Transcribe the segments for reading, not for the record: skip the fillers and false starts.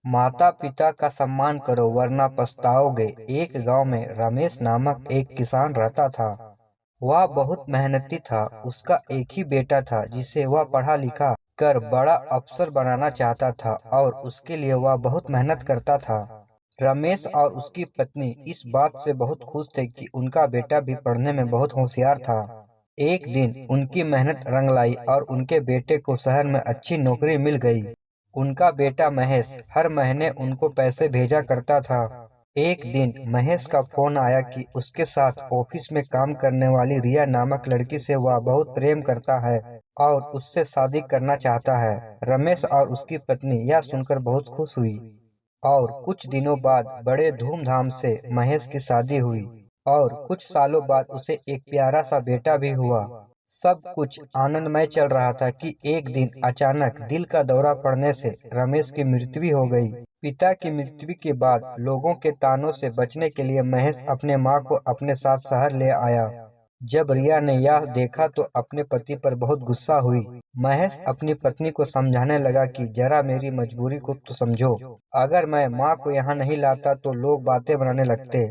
माता पिता का सम्मान करो वरना पछताओगे। एक गांव में रमेश नामक एक किसान रहता था। वह बहुत मेहनती था। उसका एक ही बेटा था जिसे वह पढ़ा लिखा कर बड़ा अफसर बनाना चाहता था और उसके लिए वह बहुत मेहनत करता था। रमेश और उसकी पत्नी इस बात से बहुत खुश थे कि उनका बेटा भी पढ़ने में बहुत होशियार था। एक दिन उनकी मेहनत रंग लाई और उनके बेटे को शहर में अच्छी नौकरी मिल गई। उनका बेटा महेश हर महीने उनको पैसे भेजा करता था। एक दिन महेश का फोन आया कि उसके साथ ऑफिस में काम करने वाली रिया नामक लड़की से वह बहुत प्रेम करता है और उससे शादी करना चाहता है। रमेश और उसकी पत्नी यह सुनकर बहुत खुश हुई और कुछ दिनों बाद बड़े धूमधाम से महेश की शादी हुई और कुछ सालों बाद उसे एक प्यारा सा बेटा भी हुआ। सब कुछ आनंदमय चल रहा था कि एक दिन अचानक दिल का दौरा पड़ने से रमेश की मृत्यु हो गई। पिता की मृत्यु के बाद लोगों के तानों से बचने के लिए महेश अपने मां को अपने साथ शहर ले आया। जब रिया ने यह देखा तो अपने पति पर बहुत गुस्सा हुई। महेश अपनी पत्नी को समझाने लगा कि जरा मेरी मजबूरी को तो समझो। अगर मैं माँ को यहाँ नहीं लाता तो लोग बातें बनाने लगते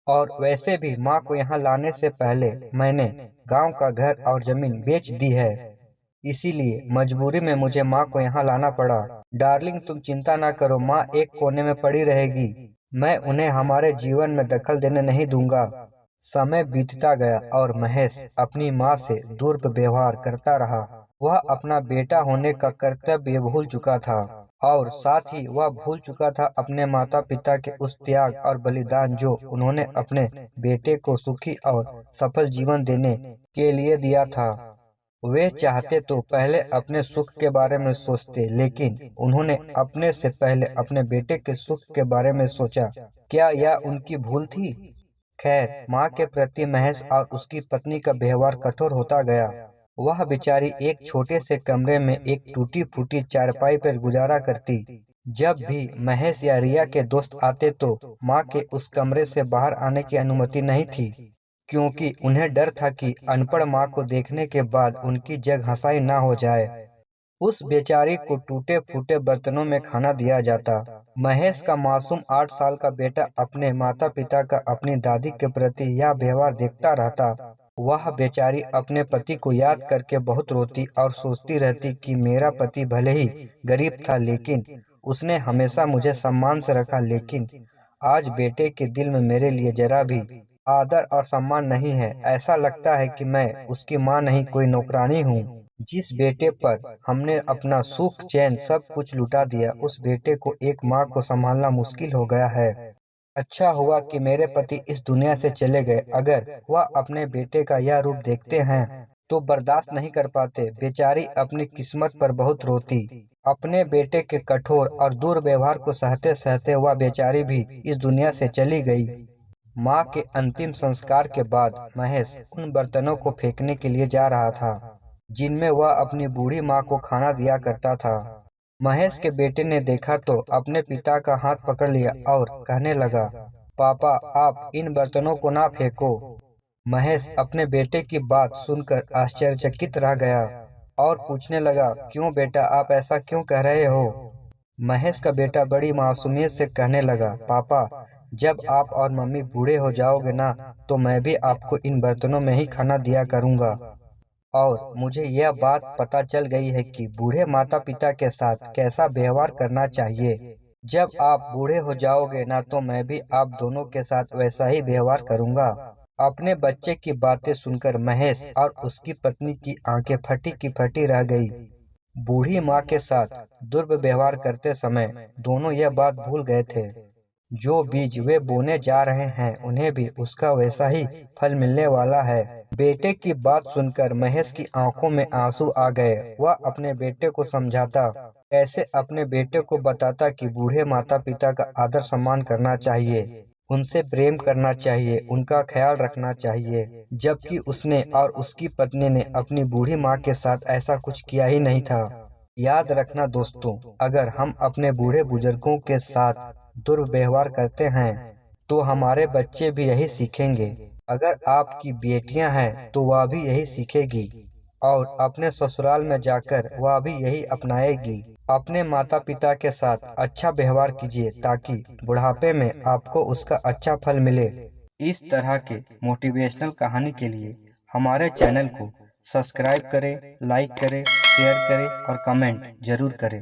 और वैसे भी माँ को यहाँ लाने से पहले मैंने गांव का घर और जमीन बेच दी है। इसीलिए मजबूरी में मुझे माँ को यहाँ लाना पड़ा। डार्लिंग तुम चिंता ना करो, माँ एक कोने में पड़ी रहेगी। मैं उन्हें हमारे जीवन में दखल देने नहीं दूंगा। समय बीतता गया और महेश अपनी माँ से दुर्व्यवहार करता रहा। वह अपना बेटा होने का कर्तव्य भूल चुका था और साथ ही वह भूल चुका था अपने माता पिता के उस त्याग और बलिदान जो उन्होंने अपने बेटे को सुखी और सफल जीवन देने के लिए दिया था। वे चाहते तो पहले अपने सुख के बारे में सोचते, लेकिन उन्होंने अपने से पहले अपने बेटे के सुख के बारे में सोचा। क्या यह उनकी भूल थी? खैर, माँ के प्रति महेश और उसकी पत्नी का व्यवहार कठोर होता गया। वह बेचारी एक छोटे से कमरे में एक टूटी फूटी चारपाई पर गुजारा करती। जब भी महेश या रिया के दोस्त आते तो माँ के उस कमरे से बाहर आने की अनुमति नहीं थी, क्योंकि उन्हें डर था कि अनपढ़ माँ को देखने के बाद उनकी जग हंसाई ना हो जाए। उस बेचारी को टूटे फूटे बर्तनों में खाना दिया जाता। महेश का मासूम 8 साल का बेटा अपने माता पिता का अपनी दादी के प्रति यह व्यवहार देखता रहता। वह बेचारी अपने पति को याद करके बहुत रोती और सोचती रहती कि मेरा पति भले ही गरीब था लेकिन उसने हमेशा मुझे सम्मान से रखा, लेकिन आज बेटे के दिल में मेरे लिए जरा भी आदर और सम्मान नहीं है। ऐसा लगता है कि मैं उसकी माँ नहीं कोई नौकरानी हूँ। जिस बेटे पर हमने अपना सुख चैन सब कुछ लुटा दिया, उस बेटे को एक माँ को संभालना मुश्किल हो गया है। अच्छा हुआ कि मेरे पति इस दुनिया से चले गए। अगर वह अपने बेटे का यह रूप देखते हैं तो बर्दाश्त नहीं कर पाते। बेचारी अपनी किस्मत पर बहुत रोती। अपने बेटे के कठोर और दुर्व्यवहार को सहते सहते वह बेचारी भी इस दुनिया से चली गई। माँ के अंतिम संस्कार के बाद महेश उन बर्तनों को फेंकने के लिए जा रहा था जिनमें वह अपनी बूढ़ी माँ को खाना दिया करता था। महेश के बेटे ने देखा तो अपने पिता का हाथ पकड़ लिया और कहने लगा, पापा आप इन बर्तनों को ना फेंको। महेश अपने बेटे की बात सुनकर आश्चर्यचकित रह गया और पूछने लगा, क्यों बेटा, आप ऐसा क्यों कह रहे हो? महेश का बेटा बड़ी मासूमियत से कहने लगा, पापा जब आप और मम्मी बूढ़े हो जाओगे ना तो मैं भी आपको इन बर्तनों में ही खाना दिया करूँगा। और मुझे यह बात पता चल गई है कि बूढ़े माता पिता के साथ कैसा व्यवहार करना चाहिए। जब आप बूढ़े हो जाओगे ना तो मैं भी आप दोनों के साथ वैसा ही व्यवहार करूँगा। अपने बच्चे की बातें सुनकर महेश और उसकी पत्नी की आंखें फटी की फटी रह गई। बूढ़ी माँ के साथ दुर्व्यवहार करते समय दोनों यह बात भूल गए थे। जो बीज वे बोने जा रहे हैं उन्हें भी उसका वैसा ही फल मिलने वाला है। बेटे की बात सुनकर महेश की आंखों में आंसू आ गए। वह अपने बेटे को समझाता, कैसे अपने बेटे को बताता कि बूढ़े माता पिता का आदर सम्मान करना चाहिए, उनसे प्रेम करना चाहिए, उनका ख्याल रखना चाहिए, जबकि उसने और उसकी पत्नी ने अपनी बूढ़ी माँ के साथ ऐसा कुछ किया ही नहीं था। याद रखना दोस्तों, अगर हम अपने बूढ़े बुजुर्गों के साथ दुर्व्यवहार करते हैं तो हमारे बच्चे भी यही सीखेंगे। अगर आपकी बेटियां हैं तो वह भी यही सीखेगी। और अपने ससुराल में जाकर वह भी यही अपनाएगी। अपने माता पिता के साथ अच्छा व्यवहार कीजिए ताकि बुढ़ापे में आपको उसका अच्छा फल मिले। इस तरह के मोटिवेशनल कहानी के लिए हमारे चैनल को सब्सक्राइब करें, लाइक करें, शेयर करें और कमेंट जरूर करें।